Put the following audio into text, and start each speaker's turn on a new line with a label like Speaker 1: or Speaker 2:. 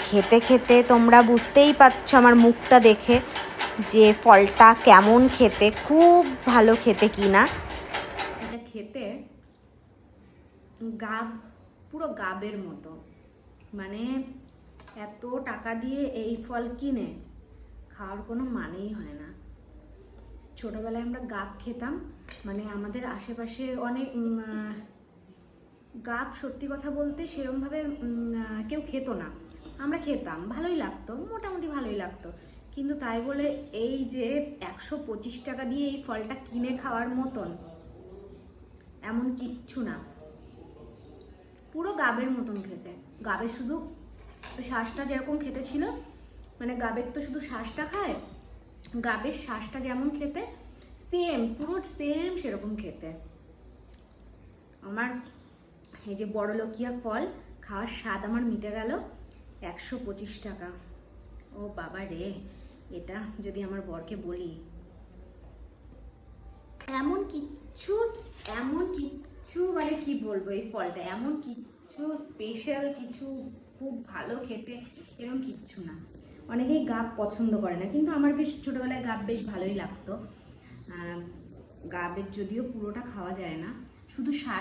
Speaker 1: খেতে খেতে তোমরা বুঝতেই পারছো আমার মুখটা দেখে যে ফলটা কেমন খেতে, খুব ভালো খেতে কিনা।
Speaker 2: এটা খেতে গাব, পুরো গাবের মতো, মানে এত টাকা দিয়ে এই ফল কিনে খাওয়ার কোনো মানেই হয় না। ছোটবেলায় আমরা গাব খেতাম, মানে আমাদের আশেপাশে অনেক গাব, সত্যি কথা বলতে সেরমভাবে কেউ খেত না, আমরা খেতাম, ভালোই লাগতো, মোটামুটি ভালোই লাগতো। কিন্তু তাই বলে এই যে 125 টাকা দিয়ে এই ফলটা কিনে খাওয়ার মতন এমন কিচ্ছু না। পুরো গাবের মতন খেতে, গাবের শুধু শ্বাসটা যেরকম খেতে ছিল, মানে গাবের তো শুধু শ্বাসটা খায়, গাবের শ্বাসটা যেমন খেতে সেম, পুরো সেম সেরকম খেতে। আমার এই যে বড়লোকিয়া ফল খাওয়ার স্বাদ আমার মিটে গেল। 125 টাকা, ও বাবা রে, এটা যদি আমার বরকে বলি, এমন কিচ্ছু, এমন কিচ্ছু, মানে কি বলবো, এই ফলটা এমন কিচ্ছু স্পেশাল, কিছু খুব ভালো খেতে এরকম কিচ্ছু না। অনেকেই গাব পছন্দ করে না, কিন্তু আমার বেশ ছোটোবেলায় গাব বেশ ভালোই লাগতো। গাবের যদিও পুরোটা খাওয়া যায় না, শুধু